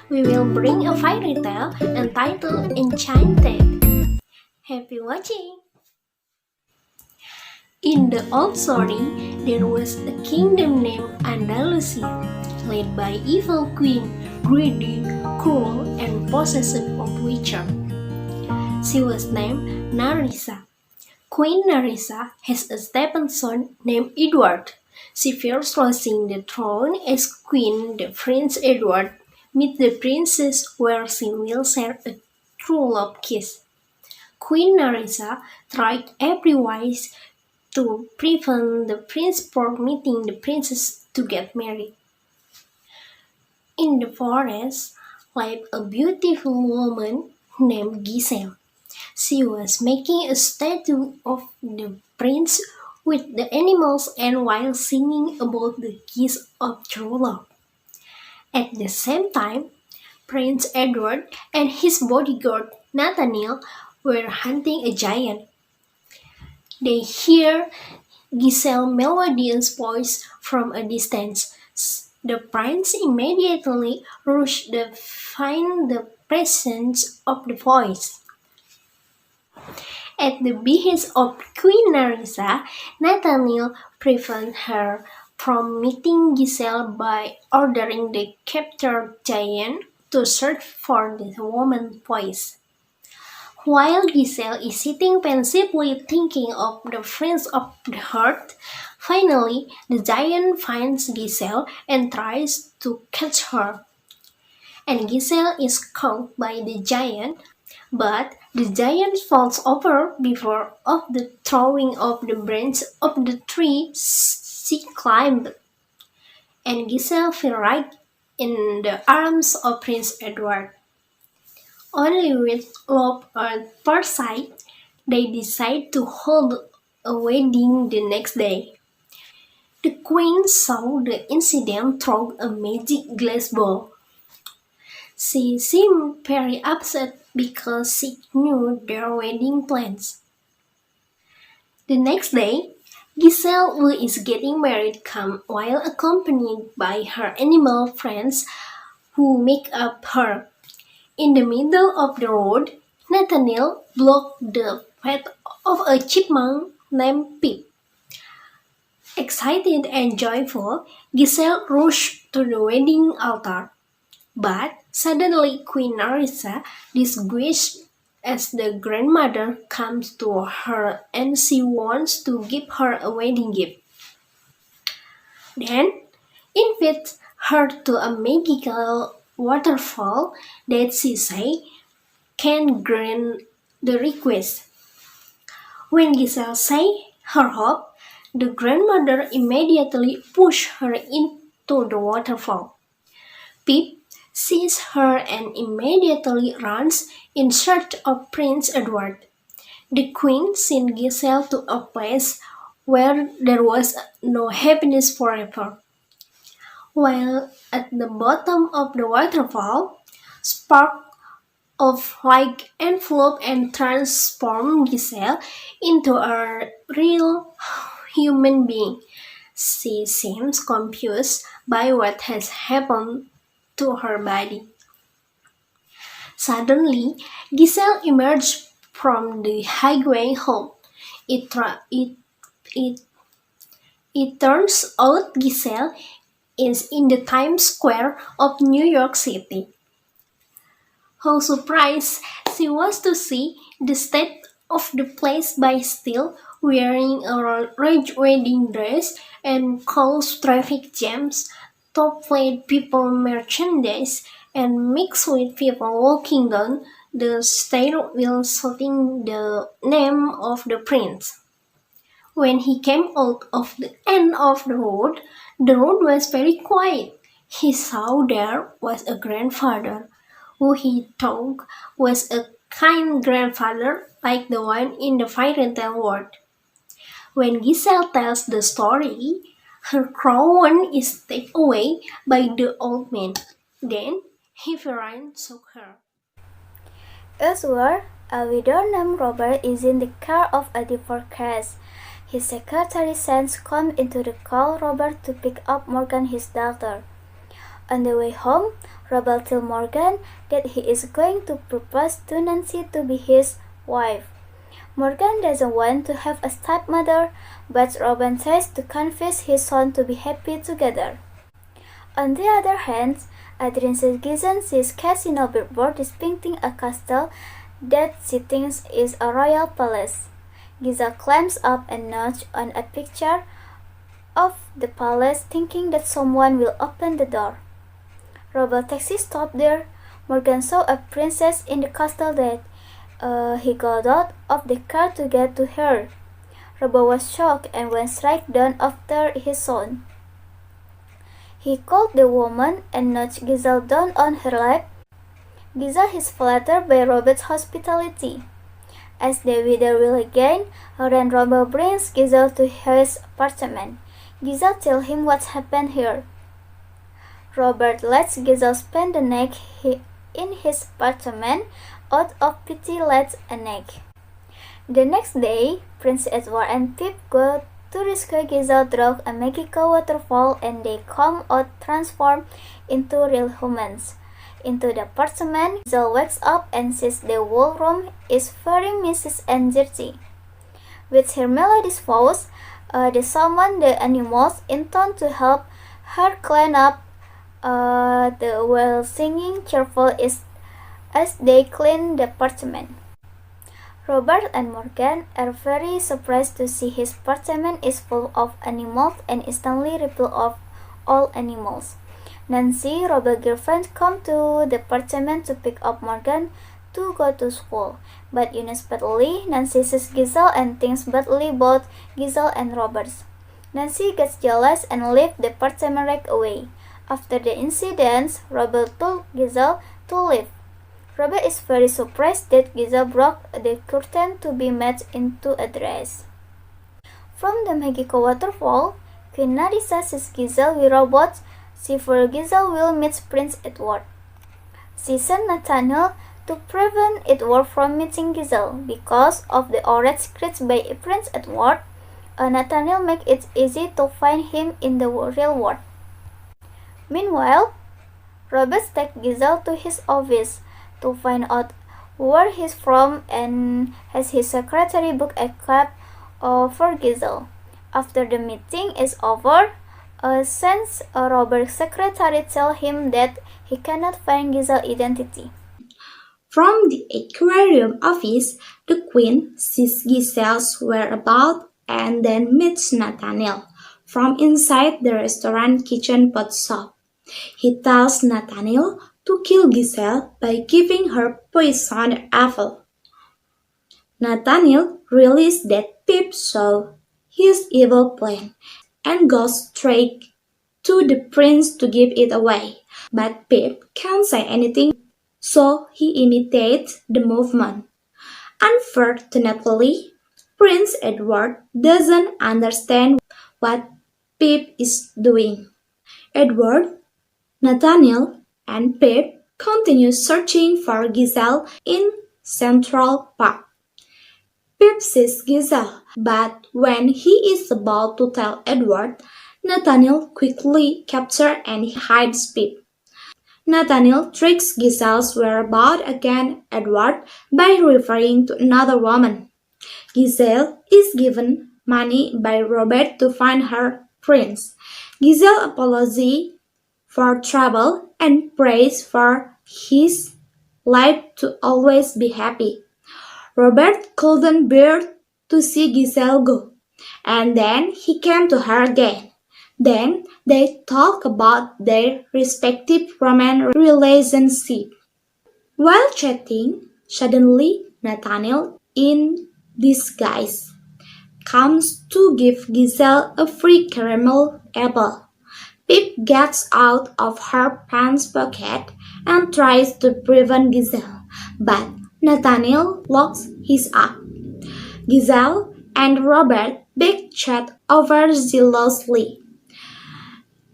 we will bring a fairy tale entitled Enchanted. Happy watching! In the old story, there was a kingdom named Andalusia, led by evil queen, greedy, cruel, and possessive of witcher. She was named Narissa. Queen Narissa has a stepson son named Edward. She fears losing the throne as queen. The Prince Edward meets the princess where she will share a true love kiss. Queen Narissa tried every wise to prevent the prince from meeting the princess to get married. In the forest lived a beautiful woman named Giselle. She was making a statue of the prince with the animals and while singing about the kiss of true love. At the same time, Prince Edward and his bodyguard Nathaniel were hunting a giant. They hear Giselle's melodious voice from a distance. The prince immediately rushed to find the presence of the voice. At the behest of Queen Narissa, Nathaniel prevented her from meeting Giselle by ordering the captured giant to search for the woman's voice. While Giselle is sitting pensively thinking of the prince of the heart, finally the giant finds Giselle and tries to catch her. And Giselle is caught by the giant, but the giant falls over before of the throwing of the branch of the tree she climbed. And Giselle fell right in the arms of Prince Edward. Only with love at first sight, they decide to hold a wedding the next day. The queen saw the incident through a magic glass ball. She seemed very upset because she knew their wedding plans. The next day, Giselle, who is getting married, comes while accompanied by her animal friends who make up her. In the middle of the road, Nathaniel blocked the path of a chipmunk named Pip. Excited and joyful, Giselle rushed to the wedding altar. But suddenly Queen Narissa, disguised as the grandmother, comes to her and she wants to give her a wedding gift. Then invites her to a magical waterfall that she says can grant the request. When Giselle says her hope, the grandmother immediately pushes her into the waterfall. Pip sees her and immediately runs in search of Prince Edward. The queen sent Giselle to a place where there was no happiness forever. While at the bottom of the waterfall, sparks of light envelop and transform Giselle into a real human being. She seems confused by what has happened to her body. Suddenly, Giselle emerged from the highway home. It turns out Giselle is in the Times Square of New York City. How surprised she was to see the state of the place by still wearing a red wedding dress and cause traffic jams, top-plate people merchandise, and mixed with people walking down the stairwell shouting the name of the prince. When he came out of the end of the road was very quiet. He saw there was a grandfather, who he thought was a kind grandfather like the one in the fairy tale world. When Giselle tells the story, her crown is taken away by the old man. Then he Heveran shook her. Elsewhere, a widow named Robert is in the care of a divorce case. His secretary sends Colm into the call Robert to pick up Morgan, his daughter. On the way home, Robert tells Morgan that he is going to propose to Nancy to be his wife. Morgan doesn't want to have a stepmother, but Robin tries to convince his son to be happy together. On the other hand, Adrien sees Giselle sees casino billboard depicting a castle that she thinks is a royal palace. Giselle climbs up and knocks on a picture of the palace, thinking that someone will open the door. Robert taxi stopped there. Morgan saw a princess in the castle that he got out of the car to get to her. Robert was shocked and went straight down after his son. He called the woman and nudged Giselle down on her lap. Giselle is flattered by Robert's hospitality. As they wither will again, Robert brings Giselle to his apartment. Giselle tells him what's happened here. Robert lets Giselle spend the night in his apartment. Out of pity, lets a night. The next day, Prince Edward and Pip go to rescue Giselle through a magical waterfall, and they come out transformed into real humans. Into the apartment, Giselle wakes up and sees the whole room is very Mrs. and dirty. With her melodious voice, they summon the animals in town to help her clean up the while singing cheerful as they clean the apartment. Robert and Morgan are very surprised to see his apartment is full of animals and instantly repel of all animals. Nancy, Robert's girlfriend, come to the apartment to pick up Morgan to go to school, but unexpectedly, Nancy sees Giselle and thinks badly about Giselle and Robert. Nancy gets jealous and leaves the apartment right away. After the incident, Robert told Giselle to leave. Robert is very surprised that Giselle broke the curtain to be made into a dress. From the magical waterfall, Queen Annisa sees Giselle with Robert. She fears Giselle will meet Prince Edward. She sent Nathaniel to prevent Edward from meeting Giselle. Because of the orange created by Prince Edward, Nathaniel makes it easy to find him in the real world. Meanwhile, Robert takes Giselle to his office to find out where he's from and has his secretary book a cab for Giselle. After the meeting is over, since Robert's secretary tells him that he cannot find Giselle's identity. From the aquarium office, the queen sees Giselle's whereabouts and then meets Nathaniel from inside the restaurant kitchen pot shop. He tells Nathaniel to kill Giselle by giving her poisoned apple. Nathaniel realizes that Pip saw his evil plan and goes straight to the prince to give it away. But Pip can't say anything, so he imitates the movement. Unfortunately, Prince Edward doesn't understand what Pip is doing. Edward, Nathaniel, and Pip continue searching for Giselle in Central Park. Pip sees Giselle, but when he is about to tell Edward, Nathaniel quickly captures and hides Pip. Nathaniel tricks Giselle's whereabouts against Edward by referring to another woman. Giselle is given money by Robert to find her prince. Giselle apologizes for trouble and prays for his life to always be happy. Robert couldn't bear to see Giselle go, and then he came to her again. Then they talk about their respective romantic relationship. While chatting, suddenly Nathaniel, in disguise, comes to give Giselle a free caramel apple. Pip gets out of her pants pocket and tries to prevent Giselle, but Nathaniel locks his up. Giselle and Robert big chat over jealously.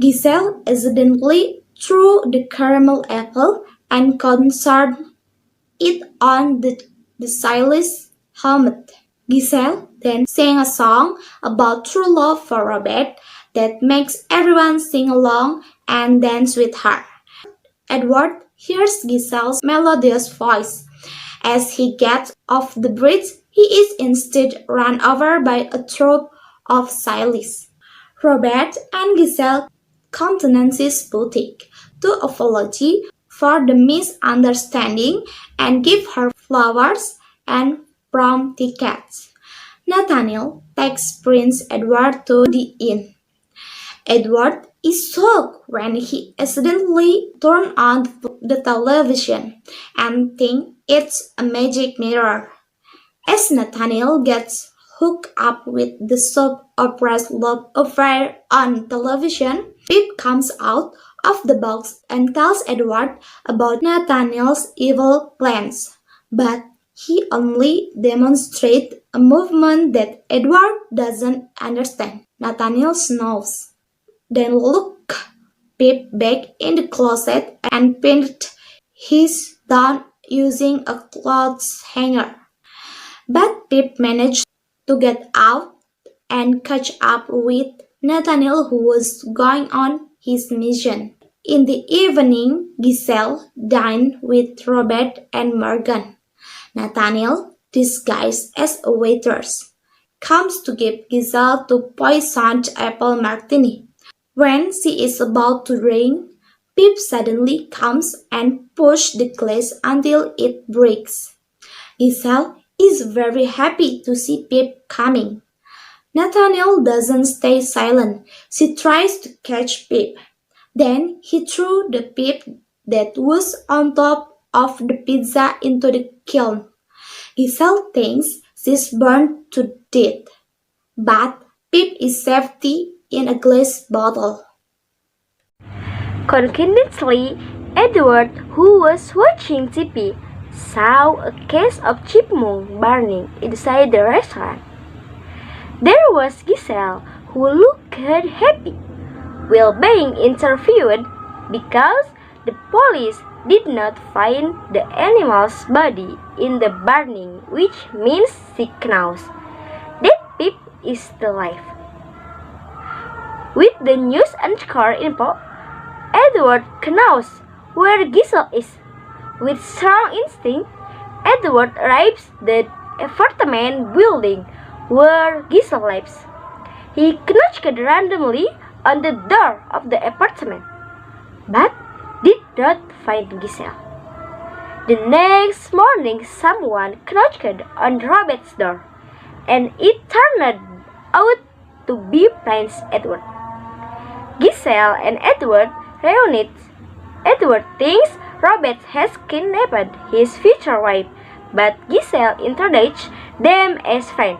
Giselle accidentally threw the caramel apple and concerned it on the stylist's helmet. Giselle then sang a song about true love for Robert that makes everyone sing along and dance with her. Edward hears Giselle's melodious voice. As he gets off the bridge, he is instead run over by a troop of cyclists. Robert and Giselle come to Nancy's boutique to apologize for the misunderstanding and give her flowers and prom tickets. Nathaniel takes Prince Edward to the inn. Edward is shocked when he accidentally turns on the television and thinks it's a magic mirror. As Nathaniel gets hooked up with the soap opera's love affair on television, Pip comes out of the box and tells Edward about Nathaniel's evil plans. But he only demonstrates a movement that Edward doesn't understand. Nathaniel snows. Then look Pip back in the closet and pinned his down using a clothes hanger. But Pip managed to get out and catch up with Nathaniel, who was going on his mission. In the evening, Giselle dined with Robert and Morgan. Nathaniel, disguised as a waitress, comes to give Giselle the poisoned apple martini. When she is about to drink, Pip suddenly comes and pushes the glass until it breaks. Giselle is very happy to see Pip coming. Nathaniel doesn't stay silent. She tries to catch Pip. Then he threw the Pip that was on top of the pizza into the kiln. Giselle thinks she's burned to death, but Pip is safety in a glass bottle. Coincidentally, Edward, who was watching TV, saw a case of chipmunk burning inside the restaurant. There was Giselle, who looked happy while being interviewed because the police did not find the animal's body in the burning, which means she knows that Pip is still alive. With the news anchor info, Edward knows where Giselle is. With strong instinct, Edward arrives at the apartment building where Giselle lives. He knocked randomly on the door of the apartment, but did not find Giselle. The next morning, someone knocked on Robert's door, and it turned out to be Prince Edward. Giselle and Edward reunite. Edward thinks Robert has kidnapped his future wife, but Giselle introduces them as friends.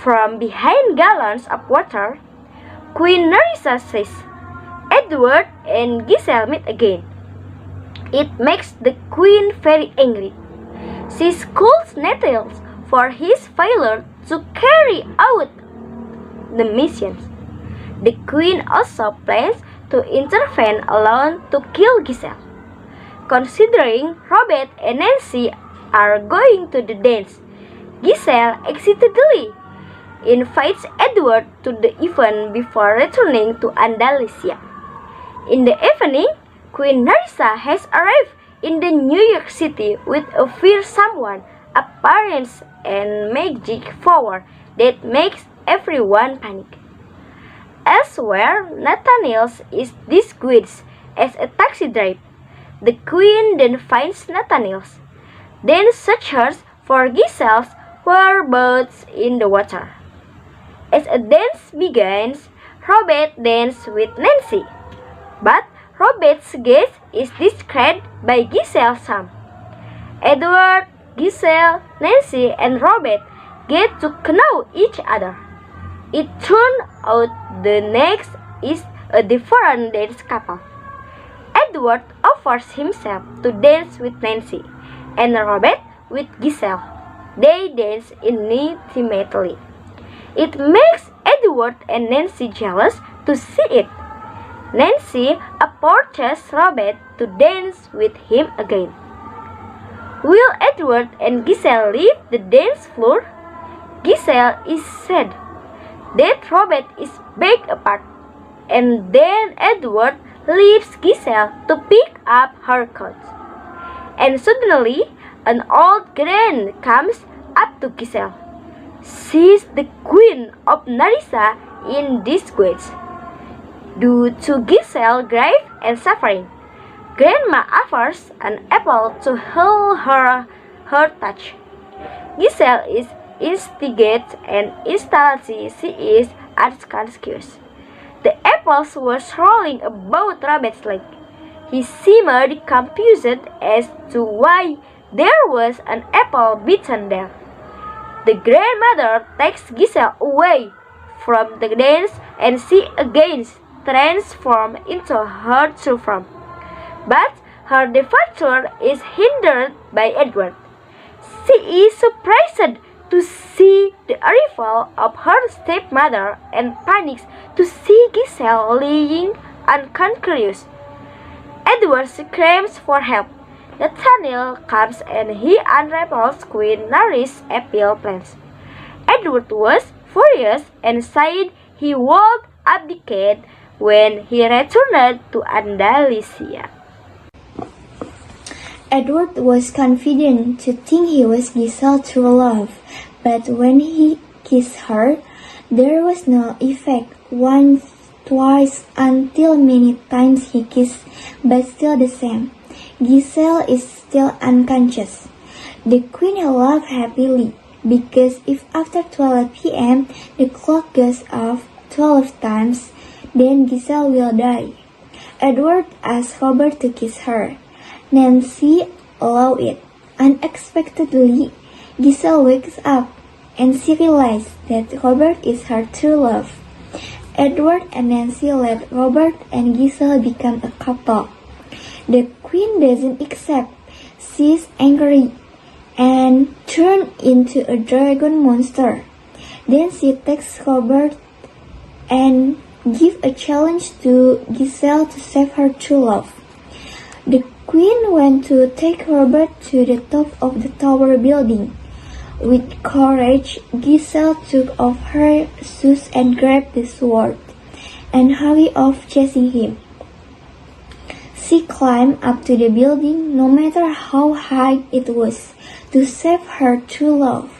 From behind gallons of water, Queen Nerissa says, Edward and Giselle meet again. It makes the queen very angry. She scolds Nathaniel for his failure to carry out the missions. The queen also plans to intervene alone to kill Giselle. Considering Robert and Nancy are going to the dance, Giselle excitedly invites Edward to the event before returning to Andalusia. In the evening, Queen Nerissa has arrived in the New York City with a fearsome appearance and magic power that makes everyone panic. Elsewhere, Nathaniel is disguised as a taxi driver. The queen then finds Nathaniel, then searches for Giselle's whereabouts in the water. As a dance begins, Robert dances with Nancy, but Robert's gaze is distracted by Giselle's song. Edward, Giselle, Nancy, and Robert get to know each other. It turns out the next is a different dance couple. Edward offers himself to dance with Nancy, and Robert with Giselle. They dance intimately. It makes Edward and Nancy jealous to see it. Nancy approaches Robert to dance with him again. Will Edward and Giselle leave the dance floor? Giselle is sad that Robert is back apart, and then Edward leaves Giselle to pick up her coat. And suddenly, an old crane comes up to Giselle. She's the queen of Narissa in disgrace. Due to Giselle's grief and suffering, Grandma offers an apple to heal her touch. Giselle is instigated and instantly she is unconscious. The apples were swirling about Rabbit's leg. He seemed confused as to why there was an apple bitten there. The grandmother takes Giselle away from the dance and she again transforms into her true form. But her departure is hindered by Edward. She is surprised to see the arrival of her stepmother and panics to see Giselle lying unconscious. Edward screams for help. Nathaniel comes and he unravels Queen Naris's appeal plans. Edward was furious and said he would abdicate when he returned to Andalusia. Edward was confident to think he was Giselle's true love, but when he kissed her, there was no effect. Once, twice, until many times he kissed, but still the same. Giselle is still unconscious. The queen laughed happily, because if after 12 p.m. the clock goes off 12 times, then Giselle will die. Edward asked Robert to kiss her. Nancy allowed it. Unexpectedly, Giselle wakes up and she realizes that Robert is her true love. Edward and Nancy let Robert and Giselle become a couple. The queen doesn't accept. She's angry and turns into a dragon monster. Then she takes Robert and gives a challenge to Giselle to save her true love. The queen went to take Robert to the top of the tower building. With courage, Giselle took off her shoes and grabbed the sword, and hurried off chasing him. She climbed up to the building, no matter how high it was, to save her true love.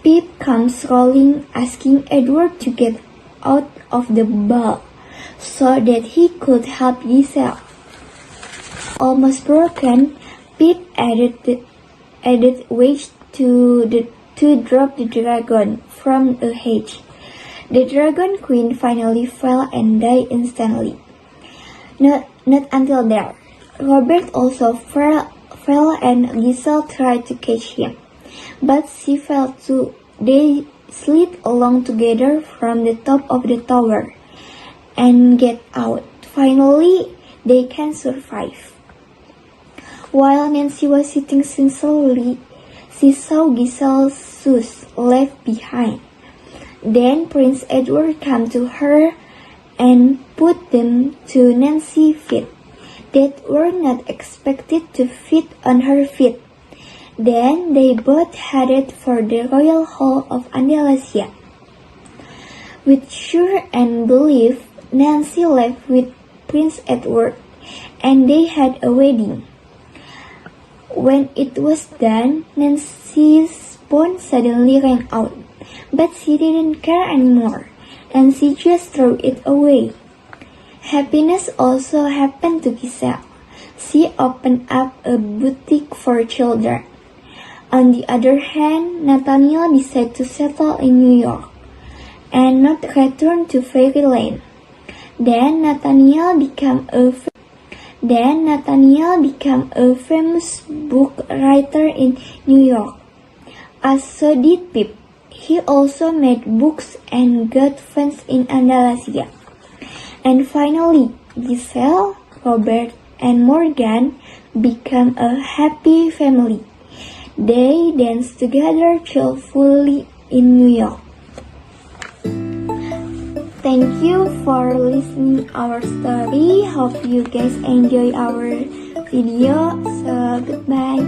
Pip comes rolling, asking Edward to get out of the ball, so that he could help Giselle. Almost broken, Pip added weight to drop the dragon from a hedge. The dragon queen finally fell and died instantly. Not until there. Robert also fell and Giselle tried to catch him, but she fell too. They slid along together from the top of the tower and get out. Finally, they can survive. While Nancy was sitting sincerely, she saw Giselle's shoes left behind. Then Prince Edward came to her and put them to Nancy's feet that were not expected to fit on her feet. Then they both headed for the royal hall of Andalusia. With sure and belief, Nancy left with Prince Edward, and they had a wedding. When it was done, Nancy's phone suddenly rang out, but she didn't care anymore, and she just threw it away. Happiness also happened to Giselle. She opened up a boutique for children. On the other hand, Nathaniel decided to settle in New York and not return to Fairyland. Then Nathaniel became a famous book writer in New York, as so did Pip. He also made books and got fans in Andalusia. And finally, Giselle, Robert, and Morgan became a happy family. They danced together joyfully in New York. Thank you for listening our story. Hope you guys enjoy our video. So goodbye.